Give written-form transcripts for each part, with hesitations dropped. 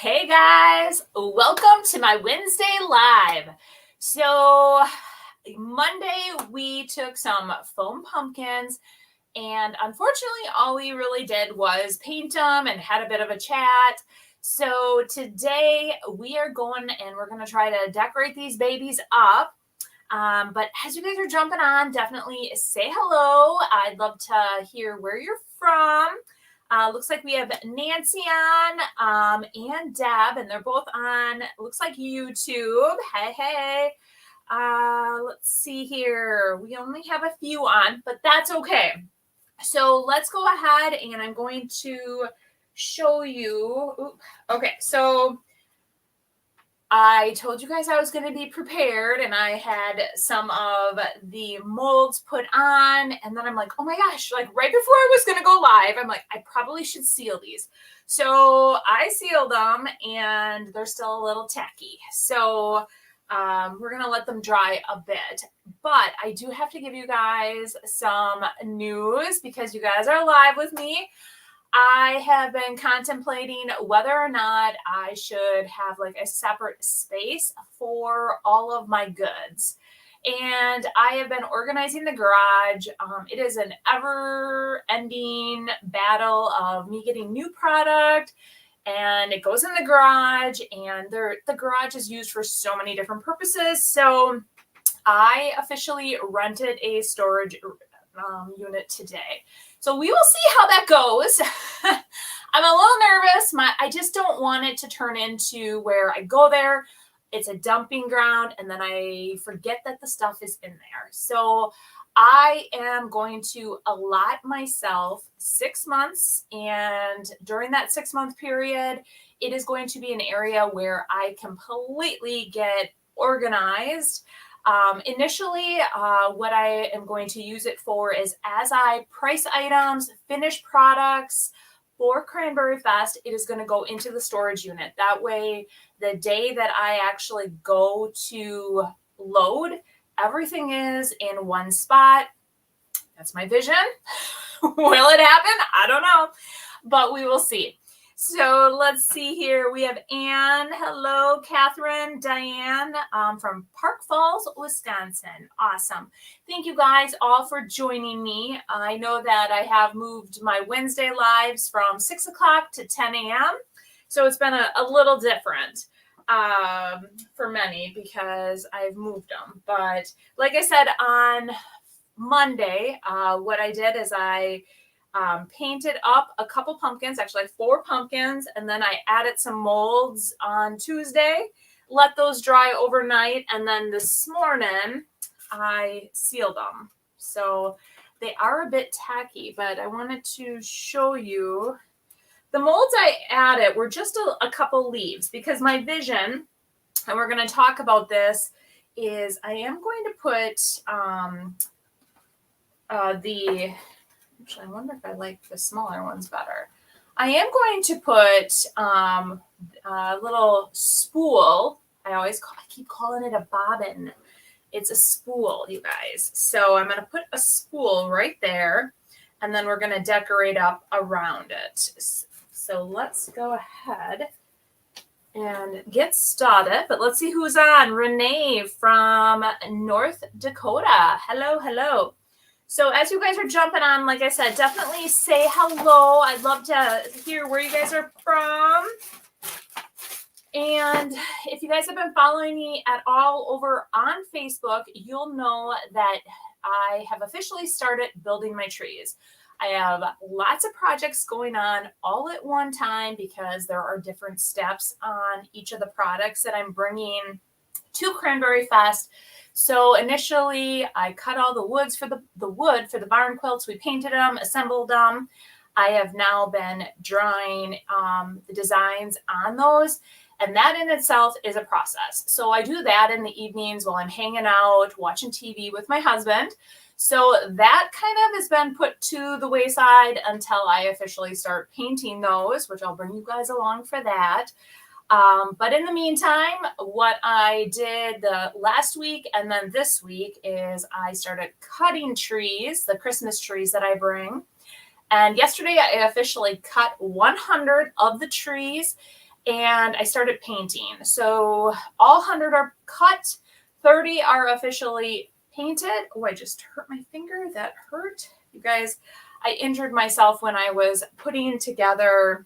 Hey guys, welcome to my Wednesday live. So Monday we took some foam pumpkins and unfortunately all we really did was paint them and had a bit of a chat. So today we are going and we're going to try to decorate these babies up. But as you guys are jumping on, definitely say hello. I'd love to hear where you're from. Looks like we have Nancy on and Deb, and they're both on, looks like YouTube. Hey. Let's see here. We only have a few on, but that's okay. So let's go ahead and I'm going to show you. Okay, so I told you guys I was going to be prepared and I had some of the molds put on, and then I'm like, oh my gosh, like right before I was going to go live, I'm like, I probably should seal these. So I sealed them and they're still a little tacky. So we're going to let them dry a bit, but I do have to give you guys some news because you guys are live with me. I have been contemplating whether or not I should have like a separate space for all of my goods. And I have been organizing the garage. It is an ever-ending battle of me getting new product, and it goes in the garage, and the garage is used for so many different purposes. So I officially rented a storage unit today. So we will see how that goes. I'm a little nervous. I just don't want it to turn into where I go there, it's a dumping ground, and then I forget that the stuff is in there. So I am going to allot myself 6 months, and during that 6-month period, it is going to be an area where I completely get organized. Initially, what I am going to use it for is as I price items, finished products for Cranberry Fest, it is going to go into the storage unit. That way, the day that I actually go to load, everything is in one spot. That's my vision. Will it happen? I don't know, but we will see. So let's see here. We have Anne. Hello, Catherine, Diane from Park Falls, Wisconsin. Awesome. Thank you guys all for joining me. I know that I have moved my Wednesday lives from 6 o'clock to 10 a.m. So it's been a little different for many because I've moved them. But like I said, on Monday, what I did is I painted up a couple pumpkins, actually 4 pumpkins, and then I added some molds on Tuesday, let those dry overnight, and then this morning I sealed them. So they are a bit tacky, but I wanted to show you. The molds I added were just a couple leaves because my vision, and we're going to talk about this, is I am going to put actually, I wonder if I like the smaller ones better. I am going to put a little spool. I keep calling it a bobbin. It's a spool, you guys. So I'm going to put a spool right there, and then we're going to decorate up around it. So let's go ahead and get started. But let's see who's on. Renee from North Dakota. Hello. So as you guys are jumping on, like I said, definitely say hello. I'd love to hear where you guys are from. And if you guys have been following me at all over on Facebook, you'll know that I have officially started building my trees. I have lots of projects going on all at one time because there are different steps on each of the products that I'm bringing to Cranberry Fest. So initially, I cut all the wood for the barn quilts. We painted them, assembled them. I have now been drawing the designs on those, and that in itself is a process. So I do that in the evenings while I'm hanging out, watching TV with my husband. So that kind of has been put to the wayside until I officially start painting those, which I'll bring you guys along for that. But in the meantime, what I did the last week and then this week is I started cutting trees, the Christmas trees that I bring. And yesterday I officially cut 100 of the trees. and I started painting. So all 100 are cut, 30 are officially painted. Oh, I just hurt my finger. That hurt. You guys, I injured myself when I was putting together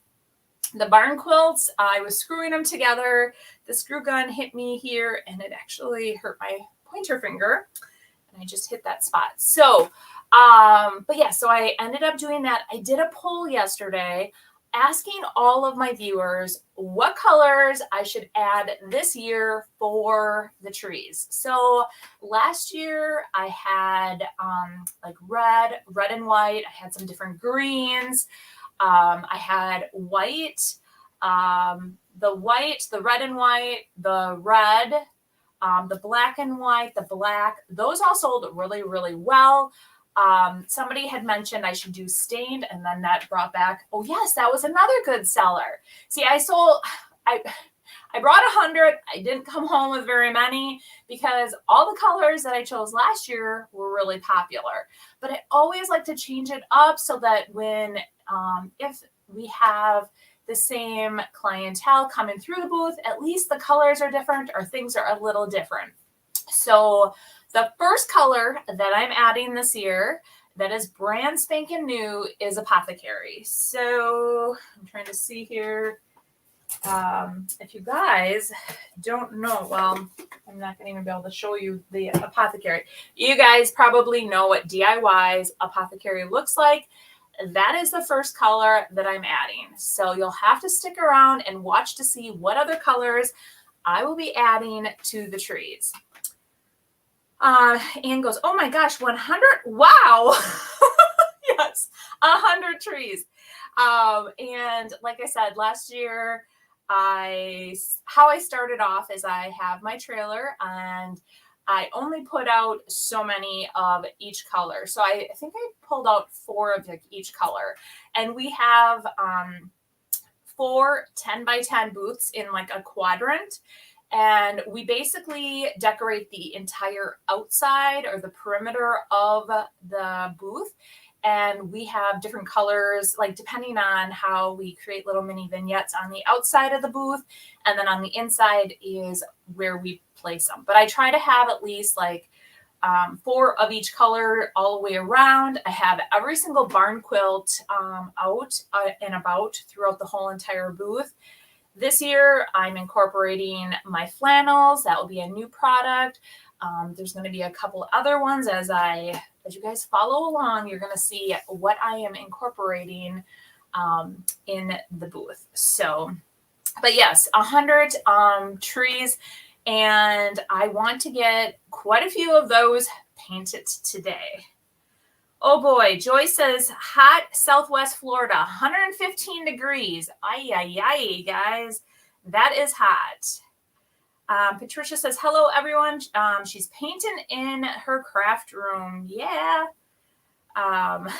the barn quilts. I was screwing them together. The screw gun hit me here and it actually hurt my pointer finger. And I just hit that spot. So, but yeah, so I ended up doing that. I did a poll yesterday asking all of my viewers what colors I should add this year for the trees. So last year I had like red and white. I had some different greens. I had white, the red and white, the red, the black and white, the black. Those all sold really, really well. Somebody had mentioned I should do stained, and then that brought back, oh yes, that was another good seller. See, I brought 100. I didn't come home with very many because all the colors that I chose last year were really popular. But I always like to change it up so that when, if we have the same clientele coming through the booth, at least the colors are different or things are a little different. So the first color that I'm adding this year that is brand spanking new is Apothecary. So I'm trying to see here. If you guys don't know, well, I'm not going to even be able to show you the Apothecary. You guys probably know what DIY's Apothecary looks like. That is the first color that I'm adding. So you'll have to stick around and watch to see what other colors I will be adding to the trees. Anne goes, oh my gosh, 100. Wow. Yes, 100 trees. And like I said, last year, how I started off is I have my trailer and I only put out so many of each color. So I think I pulled out 4 of each color. And we have 4 10x10 booths in like a quadrant. And we basically decorate the entire outside or the perimeter of the booth. And we have different colors, like depending on how we create little mini vignettes on the outside of the booth. And then on the inside is where we place them. But I try to have at least like 4 of each color all the way around. I have every single barn quilt out and about throughout the whole entire booth. This year, I'm incorporating my flannels. That will be a new product. There's going to be a couple other ones as you guys follow along. You're going to see what I am incorporating in the booth. So, but yes, 100 trees, and I want to get quite a few of those painted today. Oh boy, Joy says hot Southwest Florida, 115 degrees. Ay, guys, that is hot. Patricia says, hello, everyone. She's painting in her craft room. Yeah. Anne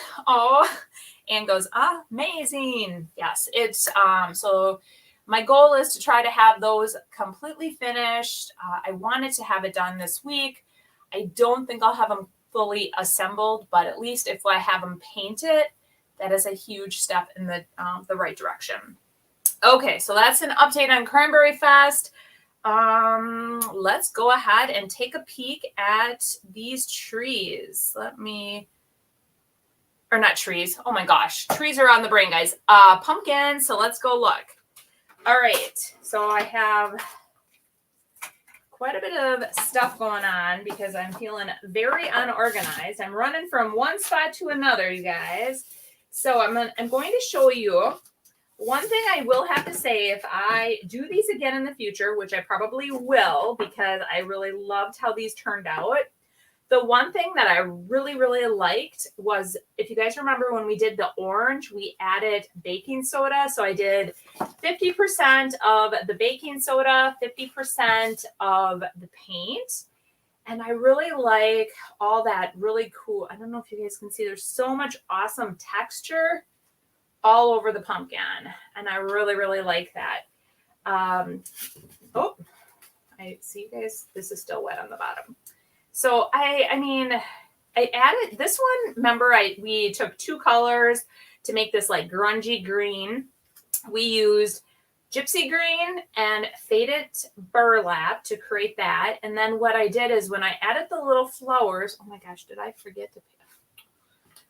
goes, amazing. Yes, it's, so my goal is to try to have those completely finished. I wanted to have it done this week. I don't think I'll have them fully assembled, but at least if I have them painted, that is a huge step in the right direction. Okay, so that's an update on Cranberry Fest. Let's go ahead and take a peek at these trees. Or not trees. Oh my gosh, trees are on the brain, guys. Pumpkins, so let's go look. All right, so I have quite a bit of stuff going on because I'm feeling very unorganized. I'm running from one spot to another, you guys. So I'm going to show you. One thing I will have to say, if I do these again in the future, which I probably will because I really loved how these turned out. The one thing that I really, really liked was, if you guys remember when we did the orange, we added baking soda. So I did 50% of the baking soda, 50% of the paint. And I really like all that really cool. I don't know if you guys can see, there's so much awesome texture all over the pumpkin. And I really, really like that. I see you guys, this is still wet on the bottom. So I added this one. Remember, we took 2 colors to make this like grungy green. We used gypsy green and faded burlap to create that. And then what I did is when I added the little flowers, oh my gosh, did I forget to?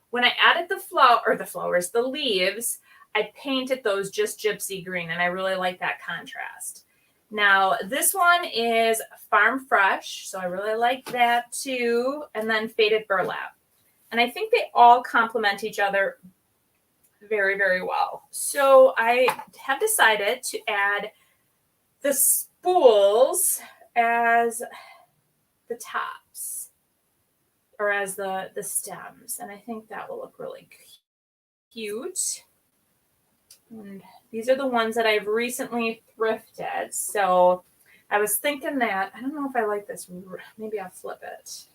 When I added the leaves, I painted those just gypsy green, and I really like that contrast. Now, this one is Farm Fresh, so I really like that too, and then faded burlap. And I think they all complement each other very, very well. So I have decided to add the spools as the tops or as the stems. And I think that will look really cute. And these are the ones that I've recently thrifted. So I was thinking that, I don't know if I like this. Maybe I'll flip it.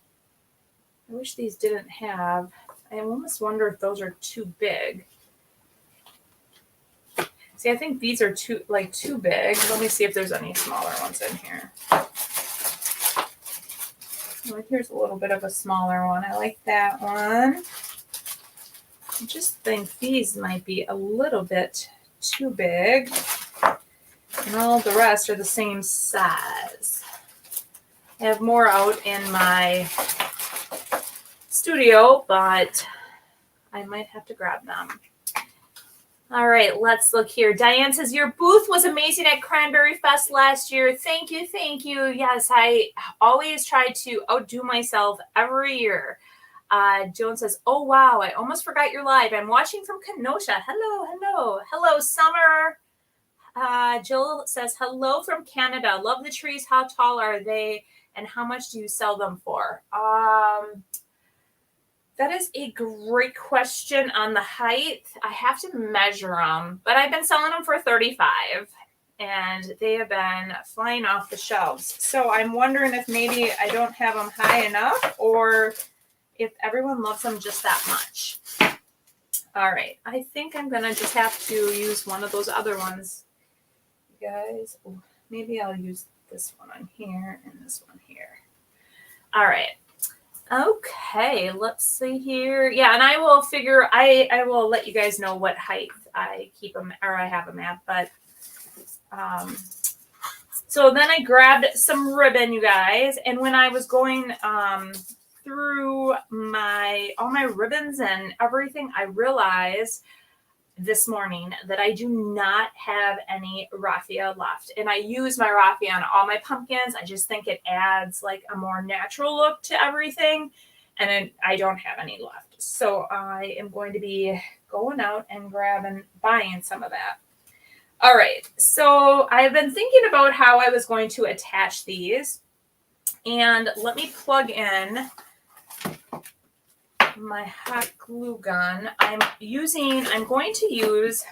I wish these didn't have, I almost wonder if those are too big. See, I think these are too big. Let me see if there's any smaller ones in here. Well, here's a little bit of a smaller one. I like that one. I just think these might be a little bit too big. And all the rest are the same size. I have more out in my studio, but I might have to grab them. All right, let's look here. Diane says, your booth was amazing at Cranberry Fest last year. Thank you, thank you. Yes, I always try to outdo myself every year. Joan says, oh, wow, I almost forgot you're live. I'm watching from Kenosha. Hello, hello. Hello, Summer. Jill says, hello from Canada. Love the trees. How tall are they, and how much do you sell them for? That is a great question on the height. I have to measure them, but I've been selling them for $35, and they have been flying off the shelves. So I'm wondering if maybe I don't have them high enough, or if everyone loves them just that much. All right, I think I'm gonna just have to use one of those other ones, you guys. Ooh, maybe I'll use this one on here and this one here. All right. Okay, let's see here. Yeah, and I will figure, I will let you guys know what height I keep them, or I have them at. But so then I grabbed some ribbon, you guys, and when I was going through all my ribbons and everything, I realized this morning that I do not have any raffia left, and I use my raffia on all my pumpkins. I just think it adds like a more natural look to everything, and I don't have any left. So I am going to be going out and buying some of that. All right, so I've been thinking about how I was going to attach these, and let me plug in my hot glue gun. I'm going to use,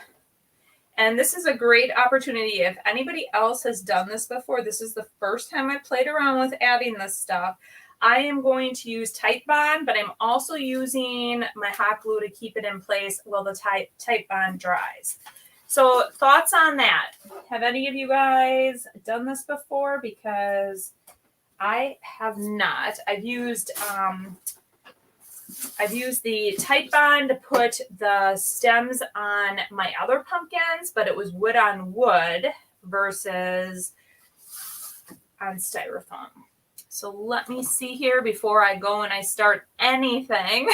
and this is a great opportunity. If anybody else has done this before, this is the first time I played around with adding this stuff. I am going to use Titebond, but I'm also using my hot glue to keep it in place while the Titebond dries. So thoughts on that? Have any of you guys done this before? Because I have not. I've used the Titebond to put the stems on my other pumpkins, but it was wood on wood versus on styrofoam. So let me see here before I go and I start anything,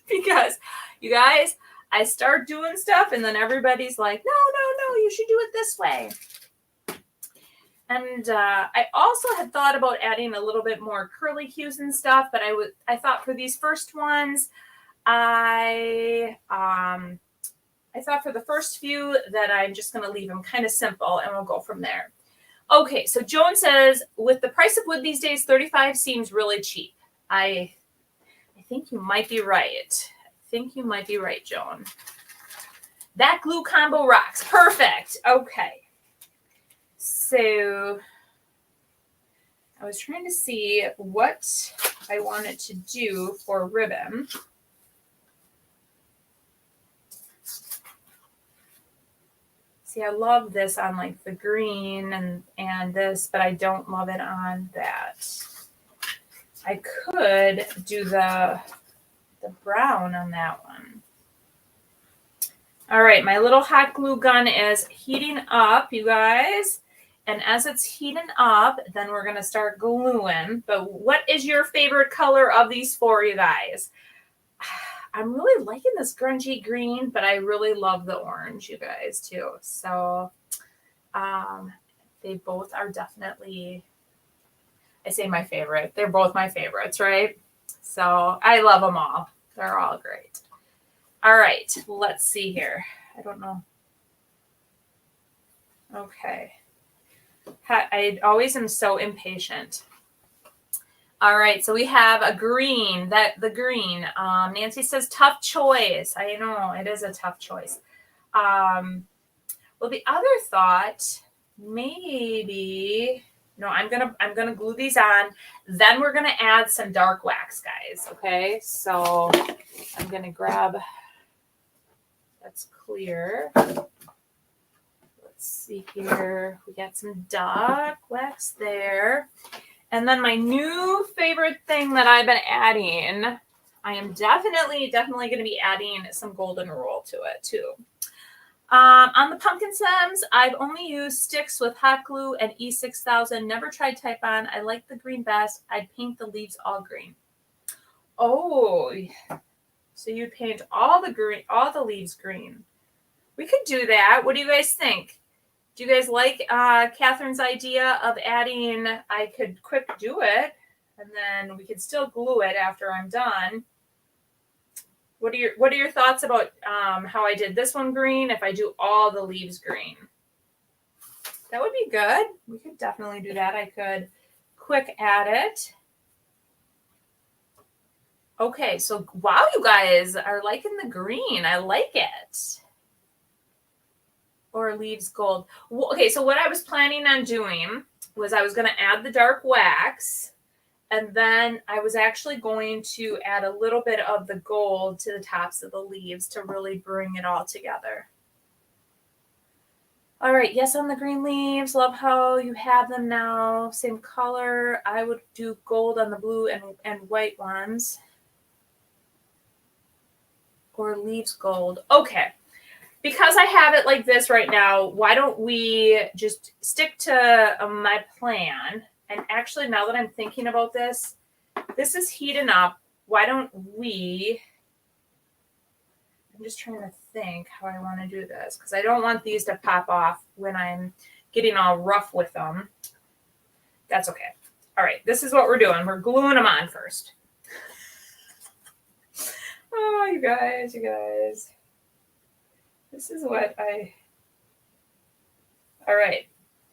because you guys, I start doing stuff and then everybody's like, no, you should do it this way. And I also had thought about adding a little bit more curly cues and stuff, but I thought for these first ones, I thought for the first few that I'm just going to leave them kind of simple, and we'll go from there. Okay, so Joan says, with the price of wood these days, $35 seems really cheap. I think you might be right. Joan. That glue combo rocks. Perfect. Okay. So I was trying to see what I wanted to do for ribbon. See, I love this on like the green and this, but I don't love it on that. I could do the brown on that one. All right, my little hot glue gun is heating up, you guys. And as it's heating up, then we're going to start gluing. But what is your favorite color of these four, you guys? I'm really liking this grungy green, but I really love the orange, you guys, too. So they both are definitely, I say my favorite. They're both my favorites, right? So I love them all. They're all great. All right, let's see here. I don't know. Okay. I always am so impatient. All right, so we have a green, the green. Nancy says tough choice. I know it is a tough choice. Well, the other thought, maybe, no, I'm gonna glue these on. Then we're gonna add some dark wax, guys. Okay, so I'm gonna grab. That's clear. Let's see here. We got some dark wax there. And then my new favorite thing that I've been adding, I am definitely going to be adding some golden rule to it too. On the pumpkin stems, I've only used sticks with hot glue and E6000. Never tried Type-On. I like the green best. I'd paint the leaves all green. Oh, so you'd paint all the leaves green. We could do that. What do you guys think? Do you guys like Catherine's idea of adding, I could quick do it, and then we could still glue it after I'm done. What are your thoughts about how I did this one green if I do all the leaves green? That would be good. We could definitely do that. I could quick add it. Okay, so wow, you guys are liking the green. I like it. Or leaves gold. Okay, so what I was planning on doing was I was going to add the dark wax, and then I was actually going to add a little bit of the gold to the tops of the leaves to really bring it all together. All right, yes on the green leaves. Love how you have them now. Same color. I would do gold on the blue and white ones. Or leaves gold. Okay. Because I have it like this right now, why don't we just stick to my plan? And actually, now that I'm thinking about this, this is heating up. Why don't we, I'm just trying to think how I want to do this, because I don't want these to pop off when I'm getting all rough with them. That's okay. All right, this is what we're doing. We're gluing them on first. Oh, you guys. This is what all right.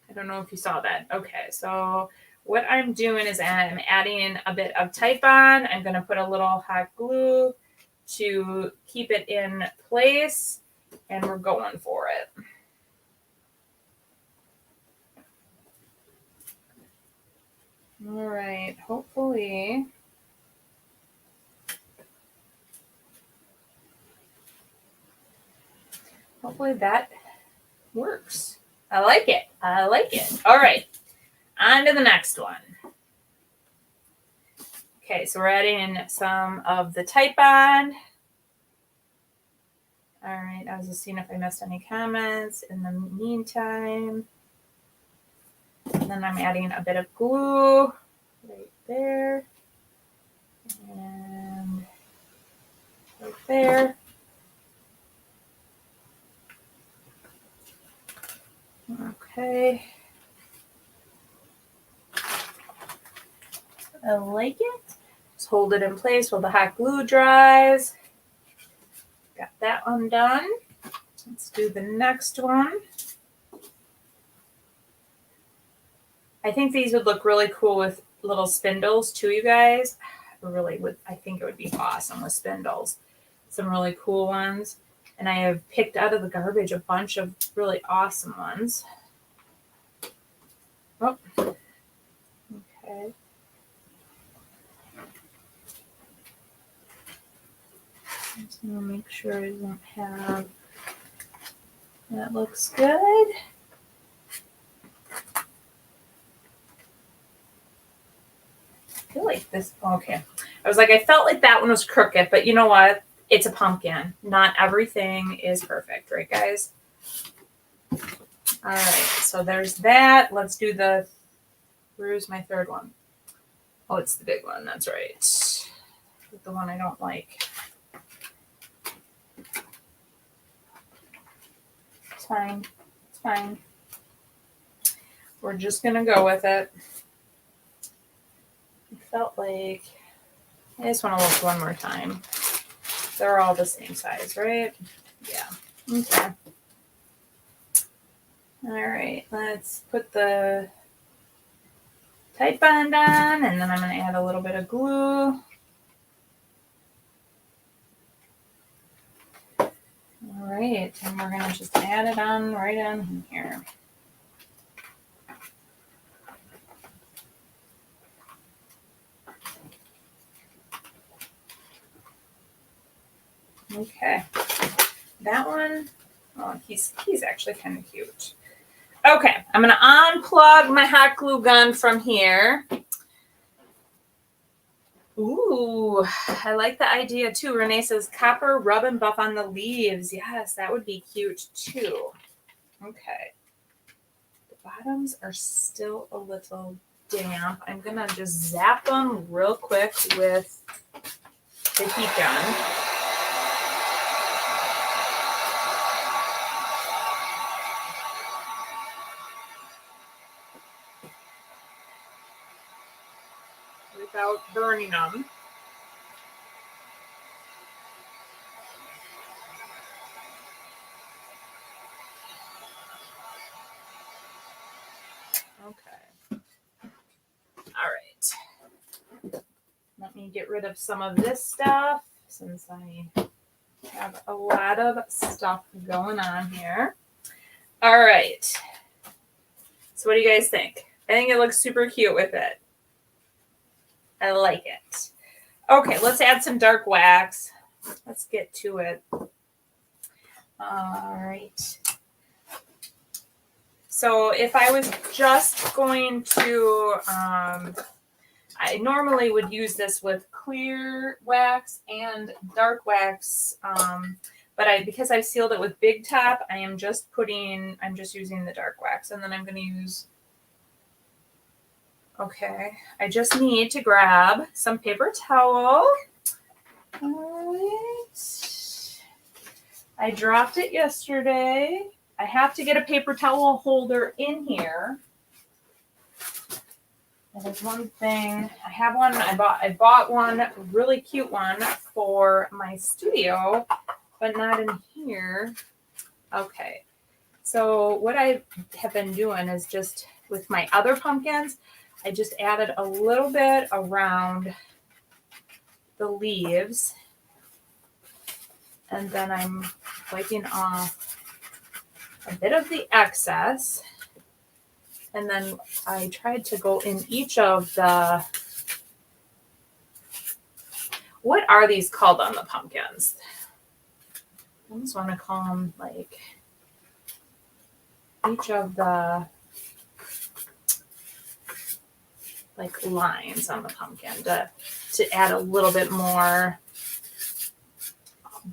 I don't know if you saw that. Okay, so what I'm doing is I'm adding a bit of Type-On. I'm going to put a little hot glue to keep it in place, and we're going for it. All right, hopefully that works. I like it. All right, on to the next one. Okay, so we're adding in some of the Type-On. All right, I was just seeing if I missed any comments in the meantime. And then I'm adding a bit of glue right there. And right there. Okay. I like it. Just hold it in place while the hot glue dries. Got that one done. Let's do the next one. I think these would look really cool with little spindles too, you guys. I think it would be awesome with spindles. Some really cool ones. And I have picked out of the garbage a bunch of really awesome ones. Oh, okay. Just gonna make sure I don't have. That looks good. I feel like this. Okay, I was like, I felt like that one was crooked, but you know what? it's a pumpkin. Not everything is perfect, right, guys? All right, so there's that. Let's do where's my third one? Oh, it's the big one. That's right. The one I don't like. It's fine. It's fine. We're just going to go with it. It felt like I just want to look one more time. They're all the same size, right? Yeah. Okay. All right. Let's put the tight bond on, and then I'm going to add a little bit of glue. All right. And we're going to just add it on right on here. Okay. That one, oh, he's actually kind of cute. Okay, I'm going to unplug my hot glue gun from here. Ooh, I like the idea too. Renee says copper rub and buff on the leaves. Yes, that would be cute too. Okay. The bottoms are still a little damp. I'm going to just zap them real quick with the heat gun. Without burning them. Okay. All right. Let me get rid of some of this stuff since I have a lot of stuff going on here. All right. So what do you guys think? I think it looks super cute with it. I like it. Okay, let's add some dark wax. Let's get to it. All right. So if I was just going to, I normally would use this with clear wax and dark wax, but because I've sealed it with Big Top, I'm just using the dark wax, and then I'm going to use. Okay, I just need to grab some paper towel. All right. I dropped it yesterday. I have to get a paper towel holder in here. That is one thing. I have one. I bought one really cute one for my studio, but not in here. Okay. So what I have been doing is just with my other pumpkins, I just added a little bit around the leaves, and then I'm wiping off a bit of the excess, and then I tried to go in each of the, what are these called on the pumpkins? I almost want to call them like each of the like lines on the pumpkin to add a little bit more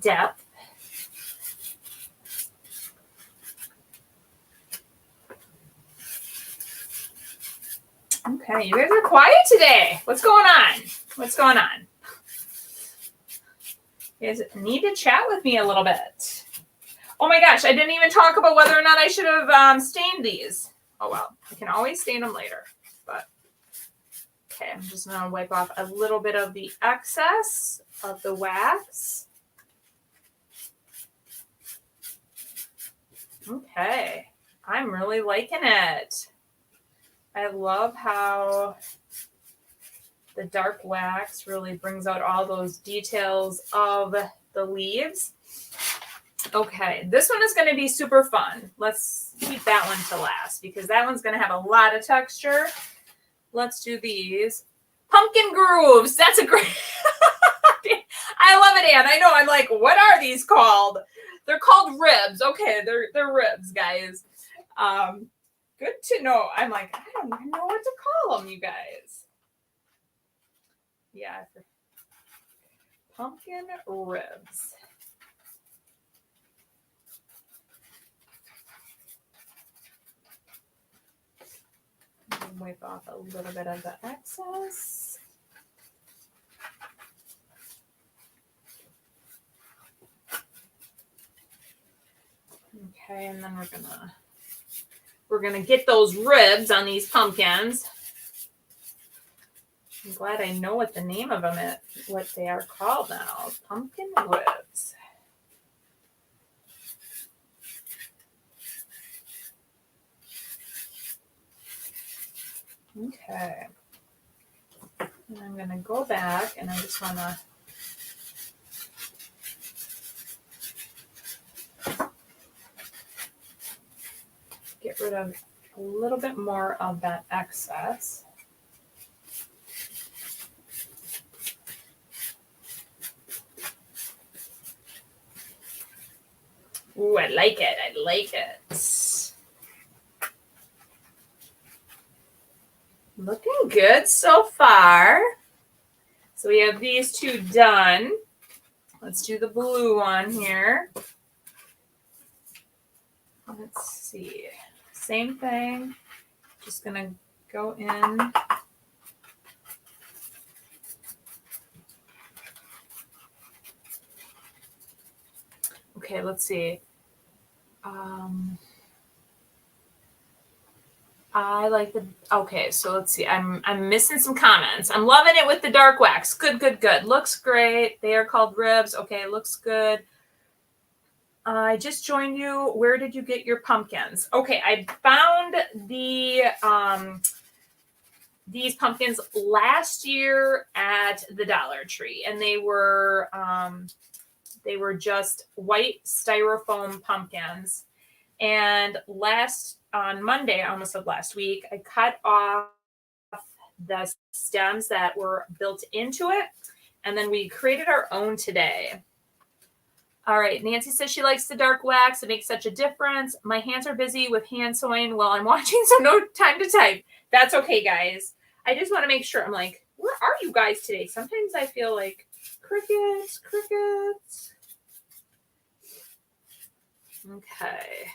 depth. Okay, you guys are quiet today. What's going on? What's going on? You guys need to chat with me a little bit. Oh my gosh, I didn't even talk about whether or not I should have stained these. Oh well, I can always stain them later. But okay, I'm just going to wipe off a little bit of the excess of the wax. Okay, I'm really liking it. I love how the dark wax really brings out all those details of the leaves. Okay, this one is going to be super fun. Let's keep that one to last because that one's going to have a lot of texture. Let's do these. Pumpkin grooves. That's a great... I love it, Anne. I know. I'm like, what are these called? They're called ribs. Okay, they're ribs, guys. Good to know. I'm like, I don't even know what to call them, you guys. Yeah. pumpkin ribs. Wipe off a little bit of the excess. Okay, and then we're gonna get those ribs on these pumpkins. I'm glad I know what the name of them is, what they are called now. Pumpkin ribs. Okay. And I'm gonna go back and I just wanna get rid of a little bit more of that excess. Ooh, I like it. I like it. Looking good so far. So we have these two done. Let's do the blue one here. Let's see. Same thing. Just going to go in. Okay, let's see. I like the, okay, so let's see. I'm missing some comments. I'm loving it with the dark wax. Good, good, good. Looks great. They are called ribs. Okay, looks good. I just joined you. Where did you get your pumpkins? Okay, I found these pumpkins last year at the Dollar Tree, and they were just white styrofoam pumpkins. And on Monday, I almost said last week, I cut off the stems that were built into it, and then we created our own today. All right, Nancy says she likes the dark wax. It makes such a difference. My hands are busy with hand sewing while I'm watching, so no time to type. That's okay, guys. I just want to make sure. I'm like, where are you guys today? Sometimes I feel like crickets. Okay.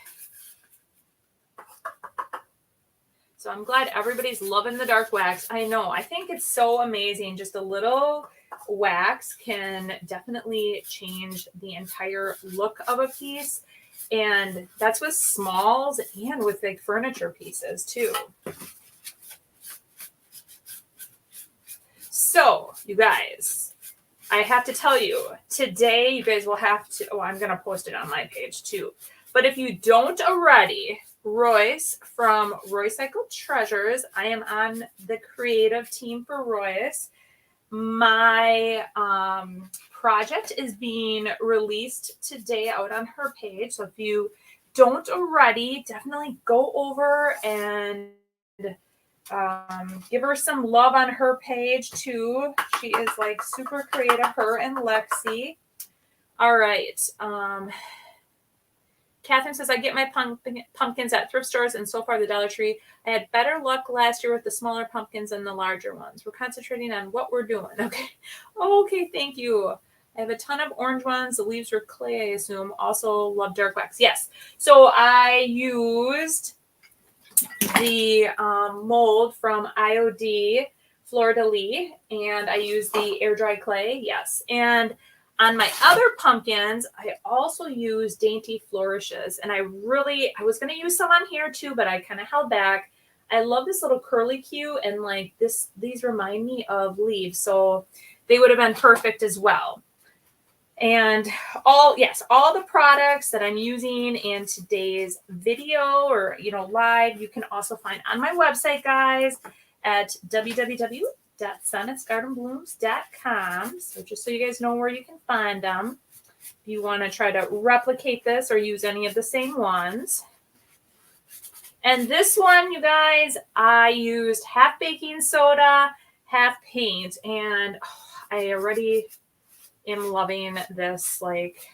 So I'm glad everybody's loving the dark wax. I know. I think it's so amazing. Just a little wax can definitely change the entire look of a piece. And that's with smalls and with like furniture pieces too. So you guys, I have to tell you, today you guys will have to, I'm going to post it on my page too. But if you don't already, Royce from Roycycle Treasures, I am on the creative team for Royce. My project is being released today out on her page. So if you don't already, definitely go over and give her some love on her page too. She is like super creative, her and Lexi. All right. Catherine says, I get my pumpkins at thrift stores, and so far the Dollar Tree. I had better luck last year with the smaller pumpkins than the larger ones. We're concentrating on what we're doing. Okay. Okay, thank you. I have a ton of orange ones. The leaves are clay, I assume. Also love dark wax. Yes. So I used the mold from IOD Fleur-de-Lis, and I used the air dry clay. Yes. And on my other pumpkins, I also use Dainty Flourishes. And I was going to use some on here too, but I kind of held back. I love this little curly Q, and like these remind me of leaves. So they would have been perfect as well. And all the products that I'm using in today's video or, live, you can also find on my website, guys, at www.sonnetsgardenblooms.com. So just so you guys know where you can find them, if you want to try to replicate this or use any of the same ones. And this one, you guys, I used half baking soda, half paint, and I already am loving this like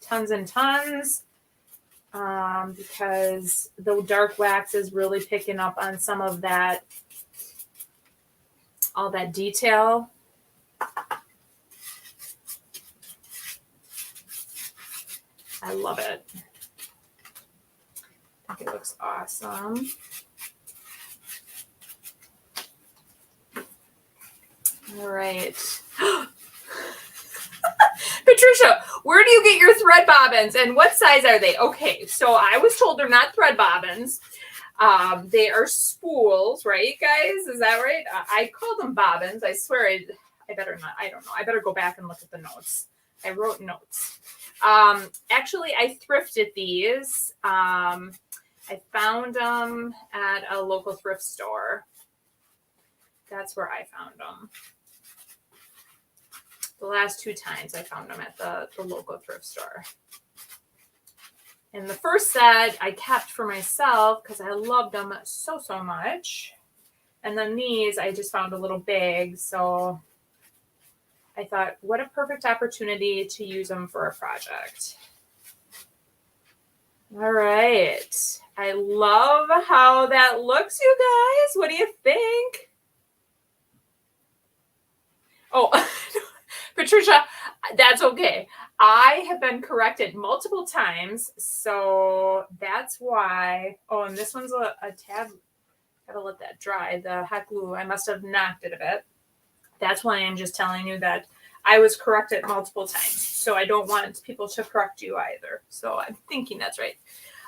tons and tons because the dark wax is really picking up on some of that, all that detail. I love it. I think it looks awesome. All right. Patricia, where do you get your thread bobbins and what size are they? Okay, so I was told they're not thread bobbins. They are spools, right, guys? Is that right? I call them bobbins. I swear I better not. I don't know. I better go back and look at the notes. I wrote notes. Actually, I thrifted these. I found them at a local thrift store. That's where I found them. The last 2 times I found them at the local thrift store. And the first set I kept for myself because I loved them so much. And then these I just found a little bag. So I thought, what a perfect opportunity to use them for a project. All right. I love how that looks, you guys. What do you think? Oh, Patricia, that's okay. I have been corrected multiple times, so that's why. Oh, and this one's a tab. Gotta let that dry. The hot glue, I must have knocked it a bit. That's why I'm just telling you that I was corrected multiple times. So I don't want people to correct you either. So I'm thinking that's right.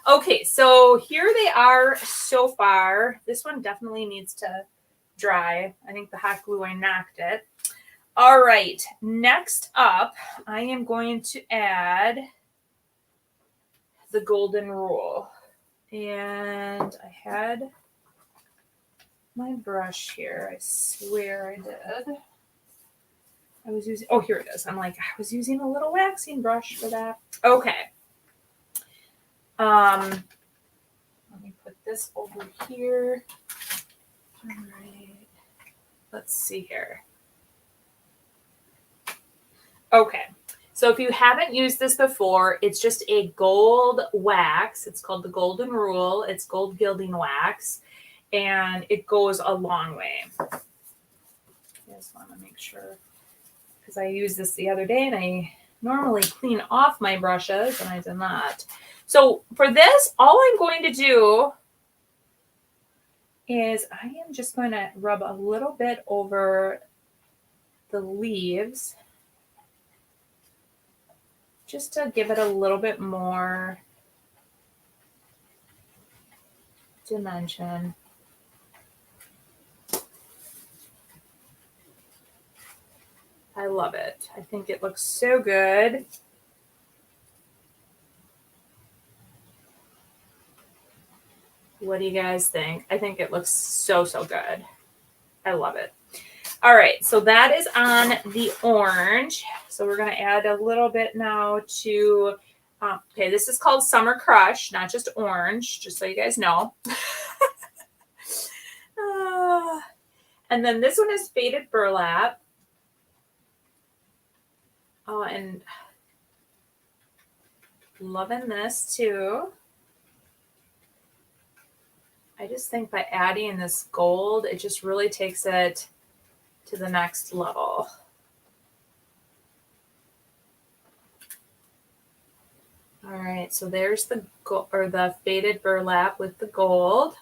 Okay, so here they are so far. This one definitely needs to dry. I think the hot glue, I knocked it. All right, next up, I am going to add the golden rule. And I had my brush here. I swear I did. I was using, oh, here it is. I'm like, I was using a little waxing brush for that. Okay. Let me put this over here. All right. Let's see here. Okay, so if you haven't used this before, it's just a gold wax. It's called the Golden Rule. It's gold gilding wax, and it goes a long way. I just want to make sure, because I used this the other day, and I normally clean off my brushes, and I did not. So for this, all I'm going to do is I am just going to rub a little bit over the leaves, just to give it a little bit more dimension. I love it. I think it looks so good. What do you guys think? I think it looks so good. I love it. All right, so that is on the orange. So we're going to add a little bit now to, okay, this is called Summer Crush, not just orange, just so you guys know. And then this one is Faded Burlap. Oh, and loving this too. I just think by adding this gold, it just really takes it to the next level. All right, so there's the faded burlap with the gold.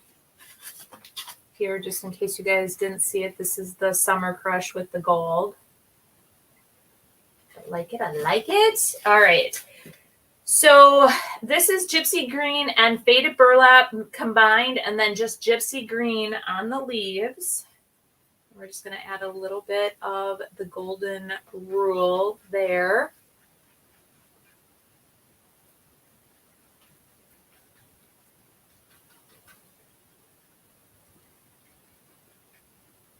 Here, just in case you guys didn't see it, this is the Summer Crush with the gold. I like it, I like it. All right. So this is gypsy green and faded burlap combined, and then just gypsy green on the leaves. We're just going to add a little bit of the golden rule there.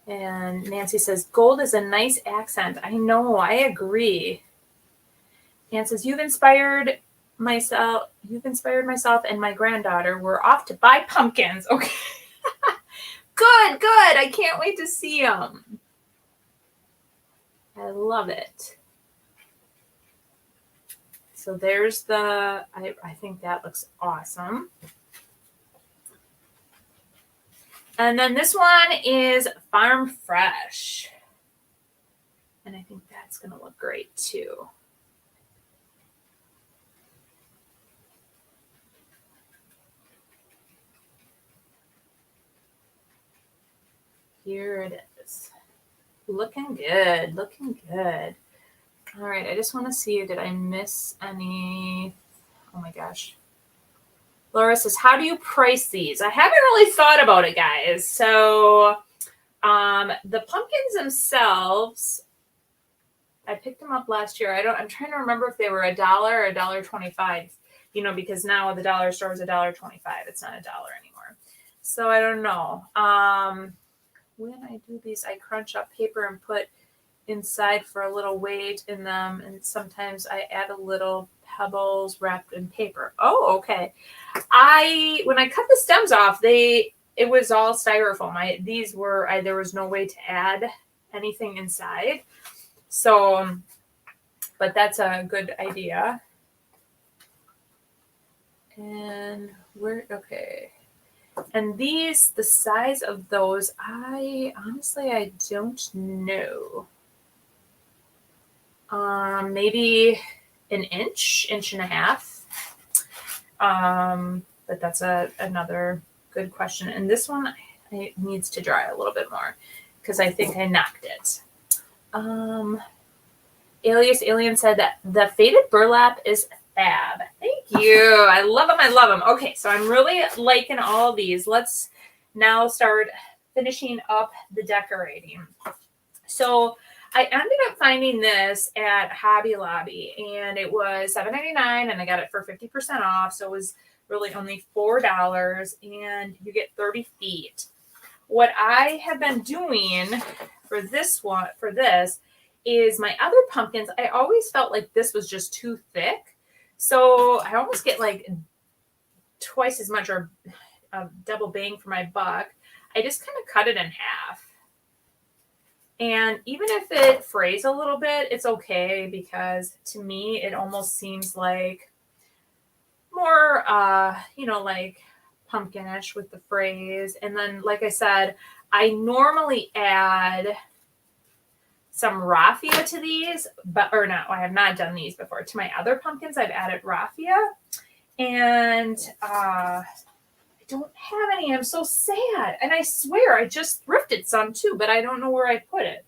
And Nancy says, gold is a nice accent. I know, I agree. Ann says, you've inspired myself and my granddaughter. We're off to buy pumpkins. Okay. Good. I can't wait to see them. I love it. So there's the, I think that looks awesome. And then this one is Farm Fresh. And I think that's going to look great too. Here it is. Looking good. Looking good. All right. I just want to see, did I miss any? Oh my gosh. Laura says, how do you price these? I haven't really thought about it, guys. So the pumpkins themselves, I picked them up last year. I'm trying to remember if they were $1 or $1.25, because now the dollar store is $1.25. It's not $1 anymore. So I don't know. When I do these, I crunch up paper and put inside for a little weight in them. And sometimes I add a little pebbles wrapped in paper. Oh, okay. When I cut the stems off, it was all styrofoam. There was no way to add anything inside. So, but that's a good idea. And okay. And the size of those, I don't know. Maybe an inch and a half. But that's another good question. And this one it needs to dry a little bit more because I think I knocked it. Alias Alien said that the faded burlap is fab. Thank you. I love them. I love them. Okay, so I'm really liking all of these. Let's now start finishing up the decorating. So I ended up finding this at Hobby Lobby, and it was $7.99, and I got it for 50% off. So it was really only $4, and you get 30 feet. What I have been doing for this is my other pumpkins, I always felt like this was just too thick. So I almost get like twice as much or double bang for my buck. I just kind of cut it in half. And even if it frays a little bit, it's okay because to me, it almost seems like more, like pumpkinish with the frays. And then, like I said, I normally add some raffia to these, I have not done these before. To my other pumpkins, I've added raffia, and I don't have any. I'm so sad. And I swear I just thrifted some too, but I don't know where I put it.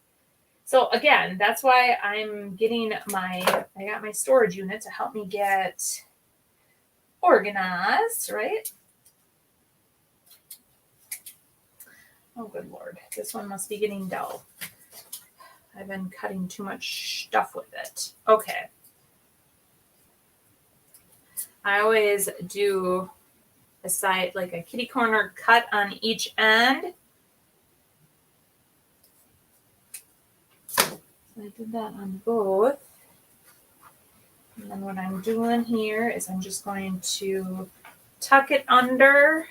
So again, that's why I'm getting I got my storage unit to help me get organized, right? Oh, good Lord. This one must be getting dull. I've been cutting too much stuff with it. Okay. I always do a side, like a kitty corner cut on each end. So I did that on both. And then what I'm doing here is I'm just going to tuck it under.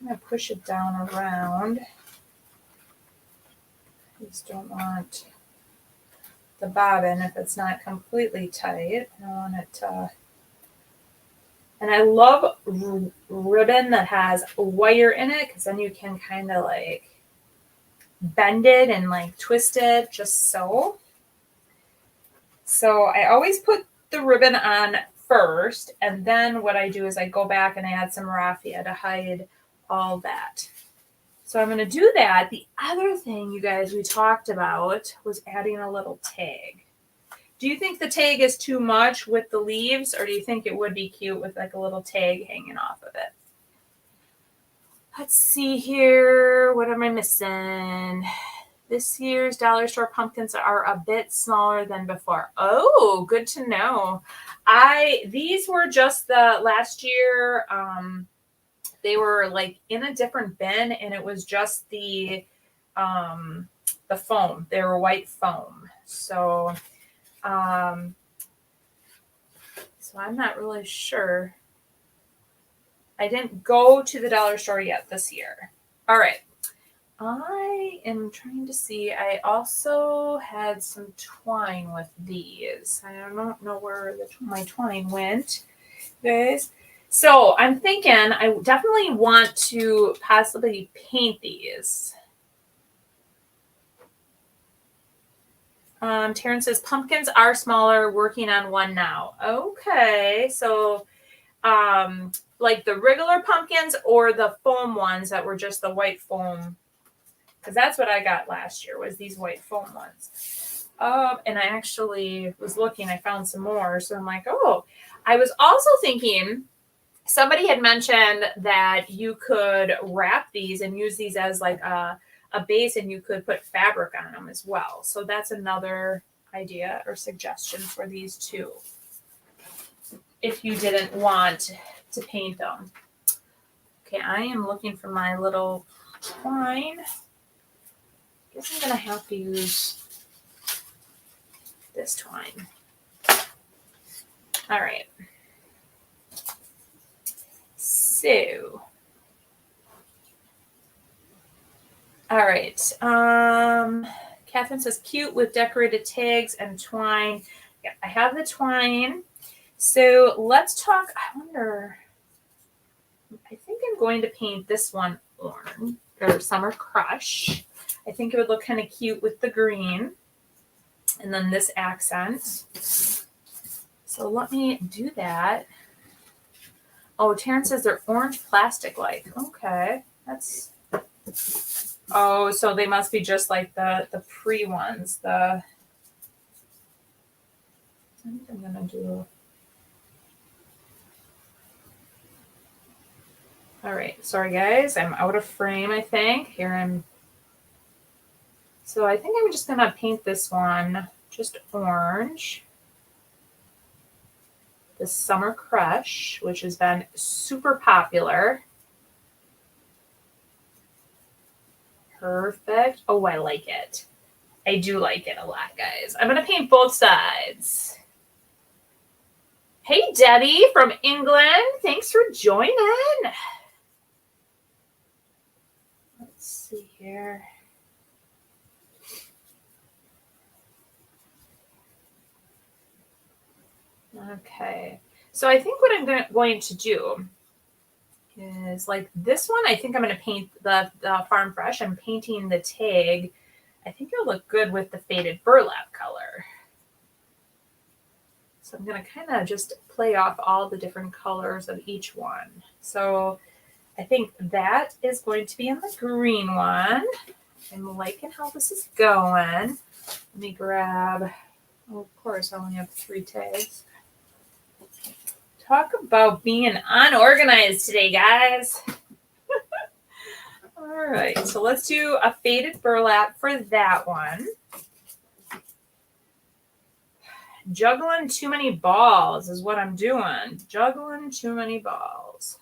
I'm going to push it down around. I just don't want the bobbin if it's not completely tight. I want it to... And I love ribbon that has a wire in it because then you can kind of like bend it and like twist it just so. So I always put the ribbon on first, and then what I do is I go back and I add some raffia to hide all that. So I'm going to do that. The other thing, you guys, we talked about was adding a little tag. Do you think the tag is too much with the leaves, or do you think it would be cute with like a little tag hanging off of it? Let's see here. What am I missing? This year's dollar store pumpkins are a bit smaller than before. Oh, good to know. These were just the last year. They were like in a different bin, and it was just the foam. They were white foam. So I'm not really sure. I didn't go to the dollar store yet this year. All right. I am trying to see. I also had some twine with these. I don't know where my twine went, guys. So I'm thinking I definitely want to possibly paint these. Terrence says pumpkins are smaller, working on one now. Okay, so like the regular pumpkins or the foam ones that were just the white foam. Because that's what I got last year, was these white foam ones. And I actually was looking, I found some more. So I'm like, oh, I was also thinking, somebody had mentioned that you could wrap these and use these as like a base, and you could put fabric on them as well. So that's another idea or suggestion for these too, if you didn't want to paint them. Okay, I am looking for my little twine. Guess I'm gonna have to use this twine. All right. So, all right. Catherine says cute with decorated tags and twine. Yeah, I have the twine. So let's talk. I wonder. I think I'm going to paint this one orange, or Summer Crush. I think it would look kind of cute with the green. And then this accent. So let me do that. Oh, Terrence says they're orange plastic-like. Okay. That's... Oh, so they must be just like the pre ones. I think I'm going to do... All right. Sorry, guys. I'm out of frame, I think. Here I'm... So I think I'm just going to paint this one just orange. The Summer Crush, which has been super popular. Perfect. Oh, I like it. I do like it a lot, guys. I'm going to paint both sides. Hey, Debbie from England. Thanks for joining. Let's see here. Okay, so I think what I'm going to do is like this one. I think I'm going to paint the Farm Fresh. I'm painting the tag. I think it'll look good with the faded burlap color. So I'm going to kind of just play off all the different colors of each one. So I think that is going to be in the green one. I'm liking how this is going. Let me grab, oh, of course, I only have 3 tags. Talk about being unorganized today, guys. All right, so let's do a faded burlap for that one. Juggling too many balls is what I'm doing. Juggling too many balls.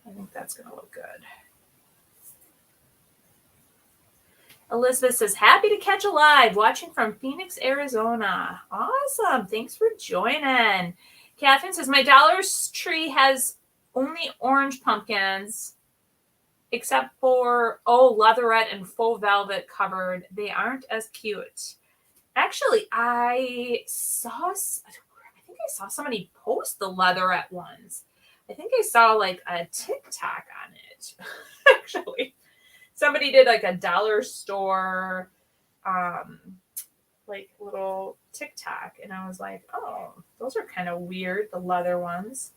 I think that's going to look good. Elizabeth says, happy to catch a live, watching from Phoenix, Arizona. Awesome. Thanks for joining. Catherine says, my Dollar Tree has only orange pumpkins, except for, leatherette and faux velvet covered. They aren't as cute. Actually, I think I saw somebody post the leatherette ones. I think I saw like a TikTok on it, actually. Somebody did like a dollar store, like little TikTok. And I was like, oh, those are kind of weird, the leather ones.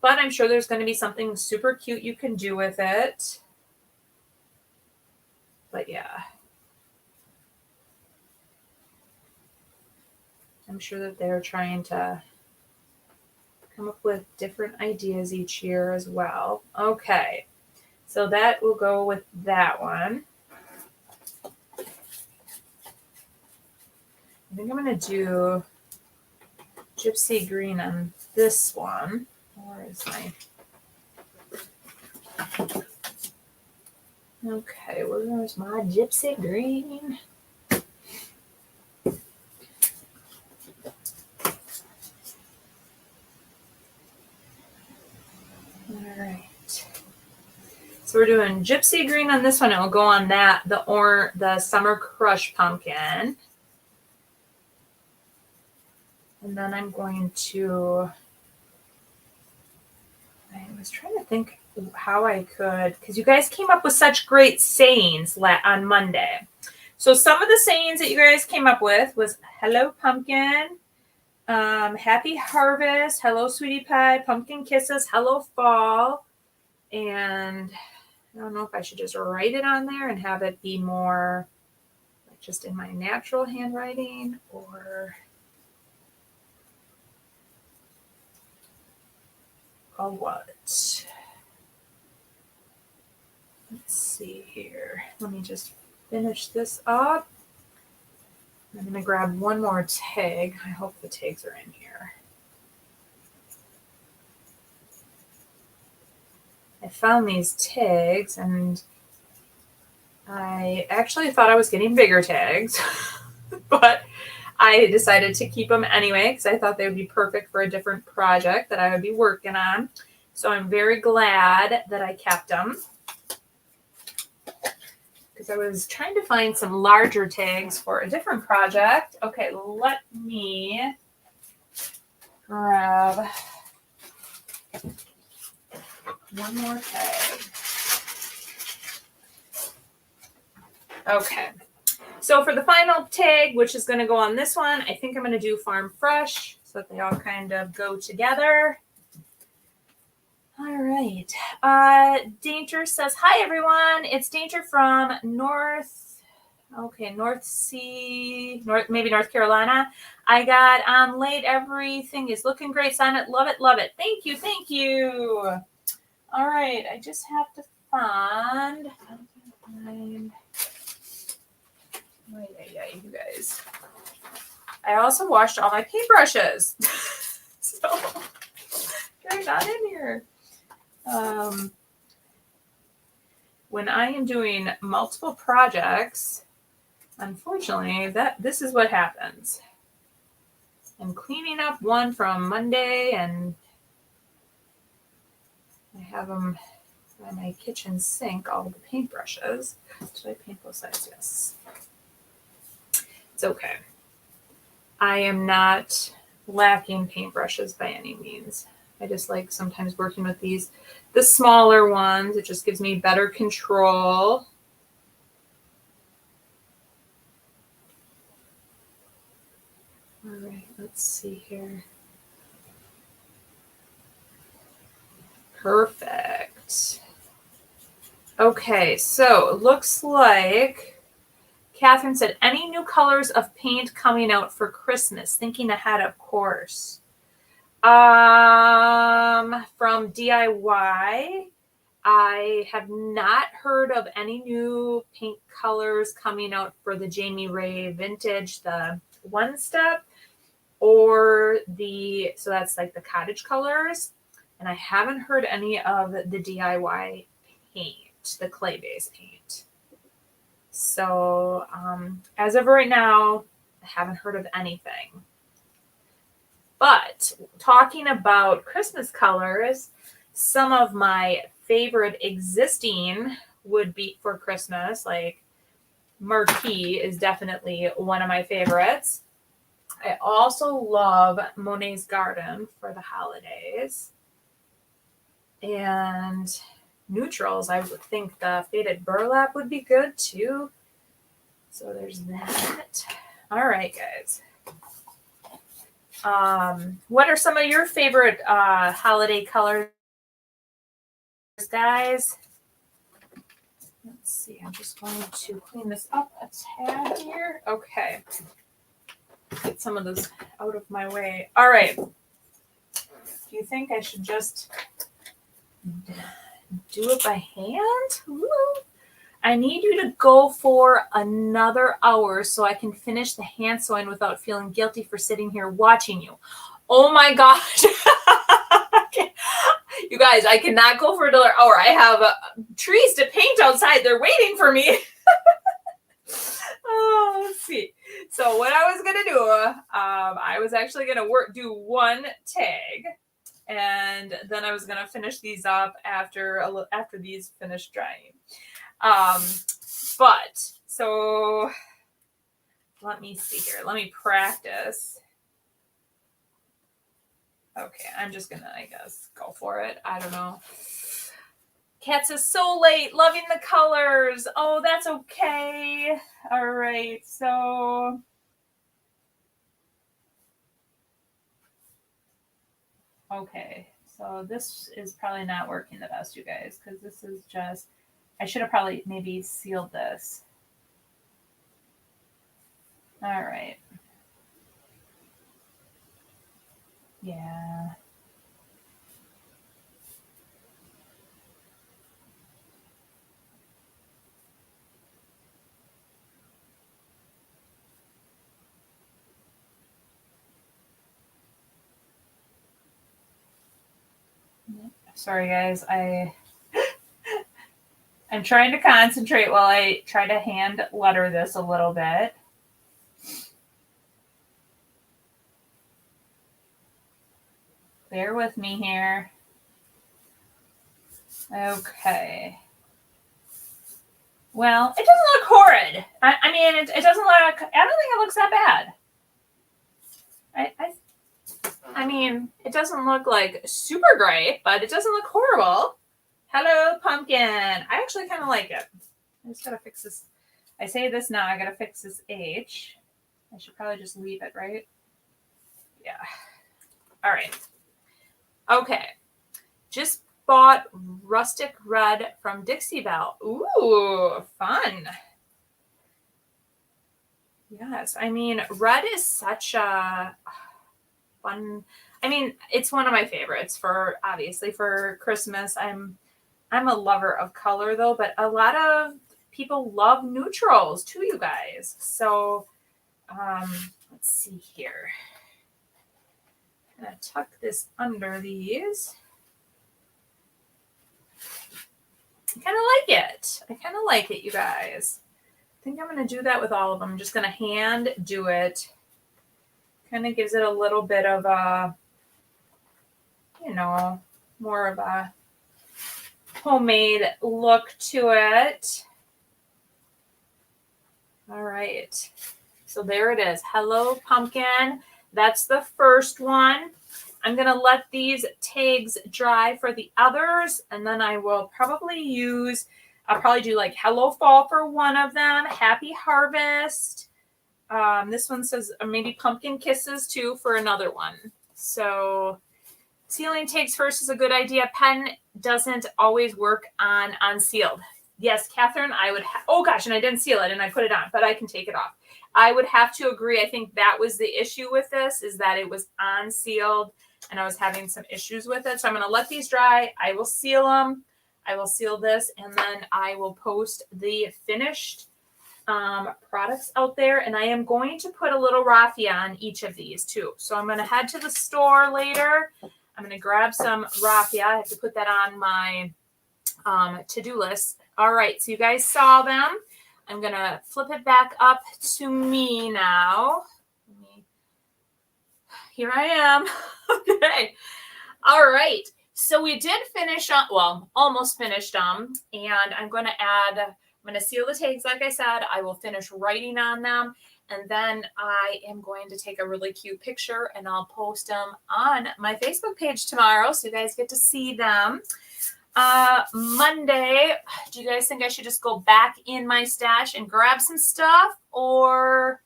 But I'm sure there's going to be something super cute you can do with it. But yeah. I'm sure that they're trying to come up with different ideas each year as well. Okay, so that will go with that one. I think I'm going to do gypsy green on this one. Where is my... Okay, where's my gypsy green? All right. So we're doing gypsy green on this one. It will go on that, the Summer Crush pumpkin. And then I'm going to, I was trying to think how I could, because you guys came up with such great sayings on Monday. So some of the sayings that you guys came up with was, hello, pumpkin. Happy Harvest. Hello, Sweetie Pie. Pumpkin Kisses. Hello, Fall. And I don't know if I should just write it on there and have it be more like just in my natural handwriting or what. Let's see here. Let me just finish this up. I'm going to grab one more tag. I hope the tags are in here. I found these tags and I actually thought I was getting bigger tags, but I decided to keep them anyway because I thought they would be perfect for a different project that I would be working on. So I'm very glad that I kept them because I was trying to find some larger tags for a different project. Okay, let me grab one more tag. Okay. So for the final tag, which is going to go on this one, I think I'm going to do Farm Fresh so that they all kind of go together. All right. Danger says, hi, everyone. It's Danger from North Carolina. I got on late. Everything is looking great. Sign it. Love it. Love it. Thank you. Thank you. All right. I just have to find. You guys. I also washed all my paintbrushes. So they're not in here. When I am doing multiple projects, unfortunately, this is what happens. I'm cleaning up one from Monday and I have them by my kitchen sink, all the paintbrushes. Did I paint both sides? Yes. It's okay. I am not lacking paintbrushes by any means. I just like sometimes working with the smaller ones. It just gives me better control. All right, let's see here. Perfect. Okay, so it looks like Catherine said, any new colors of paint coming out for Christmas? Thinking ahead, of course. From DIY, I have not heard of any new paint colors coming out for the Jamie Ray Vintage, the one step, or so that's like the cottage colors. And I haven't heard any of the DIY paint, the clay-based paint. So as of right now, I haven't heard of anything. But talking about Christmas colors, some of my favorite existing would be for Christmas, like Marquee is definitely one of my favorites. I also love Monet's Garden for the holidays. And neutrals, I would think the Faded Burlap would be good too. So there's that. All right, guys. What are some of your favorite holiday colors, guys? Let's see. I'm just going to clean this up a tad here. Okay. Get some of those out of my way. All right. Do you think I should just do it by hand? Ooh. I need you to go for another hour so I can finish the hand sewing without feeling guilty for sitting here watching you. Oh my gosh. You guys, I cannot go for another hour. I have trees to paint outside. They're waiting for me. Oh, let's see. So what I was going to do, I was actually going to do one tag. And then I was going to finish these up after these finish drying. But so let me see here. Let me practice. Okay, I'm just gonna, I guess, go for it. I don't know. Kat says, so late, loving the colors. Oh, that's okay. All right, so Okay, so this is probably not working the best, you guys, because this is just, I should have probably maybe sealed this. All right. Yeah. Sorry, guys. I'm trying to concentrate while I try to hand letter this a little bit. Bear with me here. Okay. Well, it doesn't look horrid. I mean, it doesn't look, I don't think it looks that bad. I mean, it doesn't look like super great, but it doesn't look horrible. Hello, pumpkin. I actually kind of like it. I just gotta fix this. I say this now, I gotta fix this H. I should probably just leave it, right? Yeah. All right. Okay. Just bought rustic red from Dixie Belle. Ooh, fun. Yes. I mean, red is such a fun. I mean, it's one of my favorites for obviously for Christmas. I'm a lover of color though, but a lot of people love neutrals too, you guys. So let's see here. I'm gonna tuck this under these. I kind of like it. I kind of like it, you guys. I think I'm going to do that with all of them. I'm just going to hand do it. Kind of gives it a little bit of a, you know, more of a homemade look to it. All right. So there it is. Hello, pumpkin. That's the first one. I'm going to let these tags dry for the others, and then I will probably I'll probably do like Hello Fall for one of them, Happy Harvest. This one says maybe Pumpkin Kisses too for another one. So sealing tags first is a good idea. Pen doesn't always work on unsealed. Yes, Catherine, I would oh gosh, and I didn't seal it and I put it on, but I can take it off. I would have to agree. I think that was the issue with this, is that it was unsealed and I was having some issues with it. So I'm going to let these dry. I will seal them. I will seal this, and then I will post the finished products out there. And I am going to put a little raffia on each of these too. So I'm going to head to the store later. I'm going to grab some raffia. I have to put that on my to-do list. All right. So you guys saw them. I'm going to flip it back up to me now. Here I am. Okay. All right. So we did finish on, well, almost finished them. And I'm going to seal the tags. Like I said, I will finish writing on them. And then I am going to take a really cute picture and I'll post them on my Facebook page tomorrow. So you guys get to see them. Monday, do you guys think I should just go back in my stash and grab some stuff, or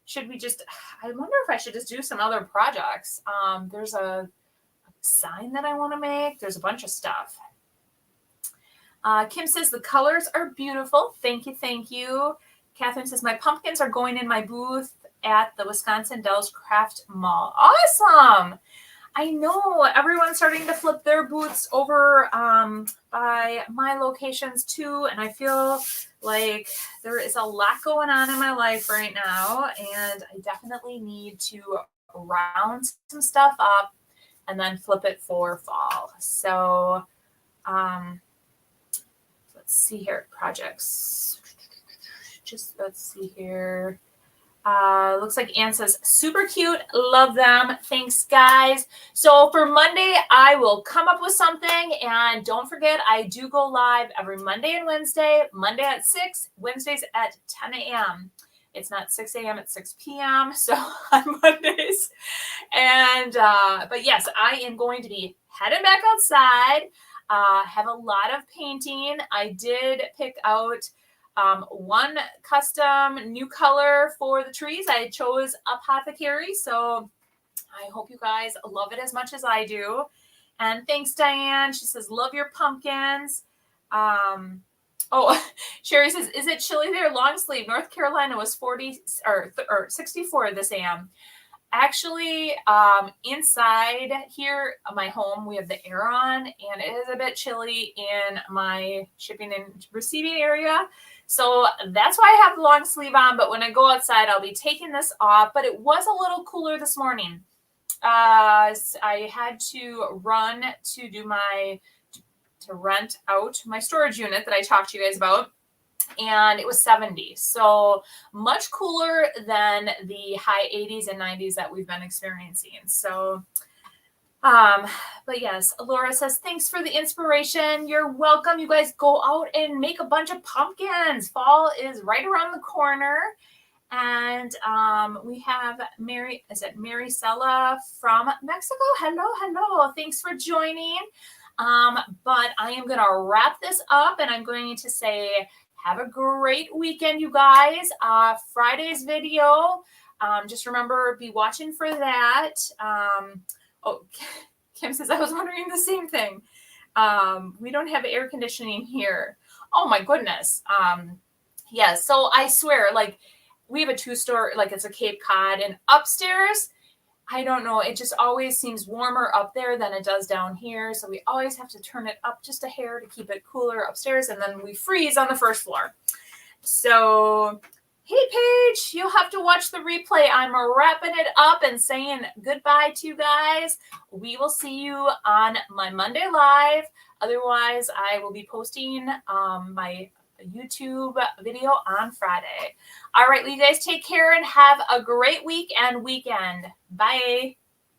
should we just, I wonder if I should just do some other projects. There's a sign that I want to make. There's a bunch of stuff. Kim says the colors are beautiful. Thank you. Thank you. Catherine says my pumpkins are going in my booth at the Wisconsin Dells Craft Mall. Awesome. I know everyone's starting to flip their booths over by my locations too. And I feel like there is a lot going on in my life right now. And I definitely need to round some stuff up and then flip it for fall. So let's see here. Projects. Just let's see here. Looks like Anne says, super cute. Love them. Thanks, guys. So for Monday, I will come up with something. And don't forget, I do go live every Monday and Wednesday. Monday at 6, Wednesdays at 10 a.m. It's not 6 a.m., it's 6 p.m. So on Mondays. And, but yes, I am going to be heading back outside. Have a lot of painting. I did pick out one custom new color for the trees. I chose Apothecary. So I hope you guys love it as much as I do. And thanks, Diane. She says, love your pumpkins. Oh, Sherry says, is it chilly there? Long sleeve. North Carolina was 40 or 64 this AM. Actually, inside here, my home, we have the air on, and it is a bit chilly in my shipping and receiving area. So that's why I have the long sleeve on. But when I go outside, I'll be taking this off. But it was a little cooler this morning. I had to run to do to rent out my storage unit that I talked to you guys about. And it was 70. So much cooler than the high 80s and 90s that we've been experiencing. So, but yes, Laura says, thanks for the inspiration. You're welcome. You guys go out and make a bunch of pumpkins. Fall is right around the corner. And we have Maricela from Mexico. Hello. Thanks for joining. But I am going to wrap this up, and I'm going to say, have a great weekend, you guys. Friday's video, just remember, be watching for that. Kim says, I was wondering the same thing. We don't have air conditioning here. Oh, my goodness. Yeah, so I swear, like, we have a 2-story, like it's a Cape Cod, and upstairs, I don't know, it just always seems warmer up there than it does down here. So we always have to turn it up just a hair to keep it cooler upstairs, and then we freeze on the first floor. So, hey, Paige, you'll have to watch the replay. I'm wrapping it up and saying goodbye to you guys. We will see you on my Monday live. Otherwise, I will be posting my YouTube video on Friday. All right, well, you guys take care and have a great week and weekend. Bye.